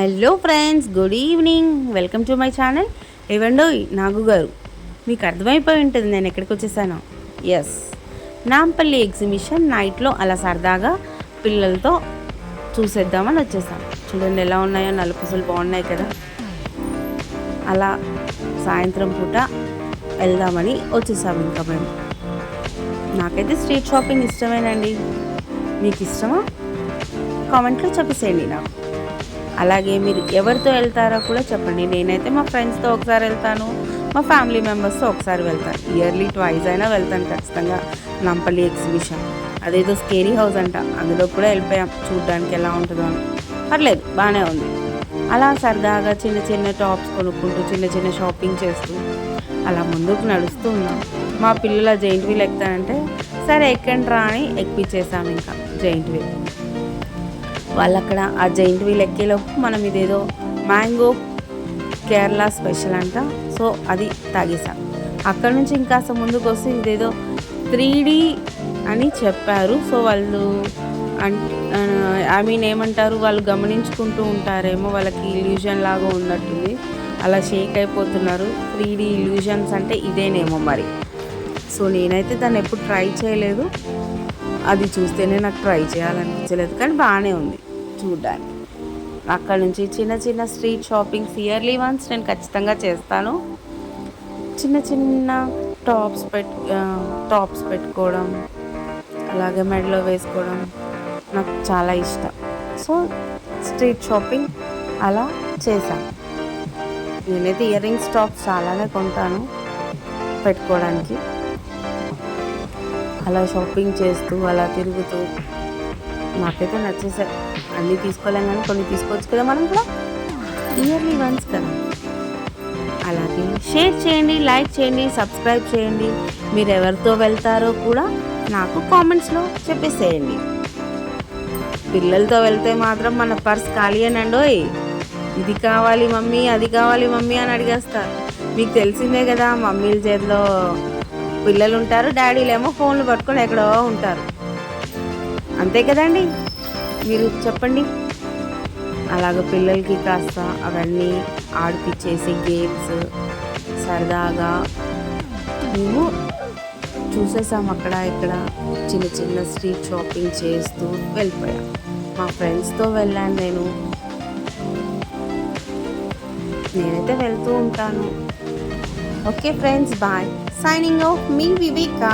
Hello friends, good evening. Welcome to my channel. ఏవండోయ్ నాగు గారు, మీకు అర్థమైపోయి ఉంటుంది నేను ఎక్కడికి వచ్చేసాను. ఎస్, నాంపల్లి ఎగ్జిబిషన్ నైట్లో అలా సరదాగా పిల్లలతో చూసేద్దామని వచ్చేసాను. చూడండి ఎలా ఉన్నాయో, నలుపుసలు బాగున్నాయి కదా. అలా సాయంత్రం పూట వెళ్దామని వచ్చేసాము ఇంకా మేము. నాకైతే స్ట్రీట్ షాపింగ్ ఇష్టమేనండి. మీకు ఇష్టమా? కామెంట్లో చెప్పేసేయండి నాకు. అలాగే మీరు ఎవరితో వెళ్తారో కూడా చెప్పండి. నేనైతే మా ఫ్రెండ్స్తో ఒకసారి వెళ్తాను, మా ఫ్యామిలీ మెంబర్స్తో ఒకసారి వెళ్తాను. ఇయర్లీ ట్వైస్ అయినా వెళ్తాను ఖచ్చితంగా నాంపల్లి ఎగ్జిబిషన్. అదేదో స్కేరీ హౌస్ అంట, అందులో కూడా వెళ్ళిపోయాం చూడడానికి ఎలా ఉంటుందో అని. పర్లేదు, బాగానే ఉంది. అలా సరదాగా చిన్న చిన్న టాప్స్ కొనుక్కుంటూ చిన్న చిన్న షాపింగ్ చేస్తూ అలా ముందుకు నడుస్తూ ఉన్నాం. మా పిల్లల జైంట్ వీల్ ఎక్కుతానంటే సరే ఎక్కండి రా అని ఎక్కిచ్చేసాము ఇంకా జైంట్ వీల్. వాళ్ళు అక్కడ ఆ జైంట్ వీల్ ఎక్కేలోపు మనం ఇదేదో మ్యాంగో కేరళ స్పెషల్ అంట, సో అది తాగేసాం. అక్కడ నుంచి ఇంకాస్త ముందుకు వస్తే ఇదేదో 3D అని చెప్పారు. సో వాళ్ళు ఏమంటారు, వాళ్ళు గమనించుకుంటూ ఉంటారేమో, వాళ్ళకి ఇల్యూజన్ లాగా ఉన్నట్టుంది, అలా షేక్ అయిపోతున్నారు. 3D ఇల్యూజన్స్ అంటే ఇదేనేమో మరి. సో నేనైతే దాన్ని ఎప్పుడు ట్రై చేయలేదు, అది చూస్తేనే నాకు ట్రై చేయాలనిపించలేదు, కానీ బాగానే ఉంది చూడ్డానికి. అక్కడ నుంచి చిన్న చిన్న స్ట్రీట్ షాపింగ్స్ ఇయర్లీ వన్స్ నేను ఖచ్చితంగా చేస్తాను. చిన్న చిన్న టాప్స్ పెట్టుకోవడం, అలాగే మెడలో వేసుకోవడం నాకు చాలా ఇష్టం. సో స్ట్రీట్ షాపింగ్ అలా చేశాను. నేనైతే ఇయర్ రింగ్స్ టాప్స్ చాలానే కొంటాను పెట్టుకోవడానికి. అలా షాపింగ్ చేస్తూ అలా తిరుగుతూ నాకైతే నచ్చేసాయి. అన్నీ తీసుకోలేం కానీ కొన్ని తీసుకోవచ్చు కదా మనం కూడా, ఇయర్లీ వన్స్ కదా. అలాగే షేర్ చేయండి, లైక్ చేయండి, సబ్స్క్రైబ్ చేయండి. మీరు ఎవరితో వెళ్తారో కూడా నాకు కామెంట్స్లో చెప్పేసేయండి. పిల్లలతో వెళ్తే మాత్రం మన పర్స్ ఖాళీ అనండోయ్. ఇది కావాలి మమ్మీ, అది కావాలి మమ్మీ అని అడిగేస్తారు. మీకు తెలిసిందే కదా, మమ్మీల చేతిలో పిల్లలు ఉంటారు, డాడీలేమో ఫోన్లు పట్టుకొని ఎక్కడో ఉంటారు. అంతే కదండి, మీరు చెప్పండి. అలాగ పిల్లలకి కాస్త అవన్నీ ఆడిపించేసి గేమ్స్ సరదాగా మేము చూసేసాం. అక్కడ ఇక్కడ చిన్న చిన్న స్ట్రీట్ షాపింగ్ చేస్తూ వెళ్ళిపోయాం. మా ఫ్రెండ్స్తో వెళ్ళాను నేనైతే వెళ్తూ ఉంటాను. Okay friends, bye. Signing off మీ వివేకా.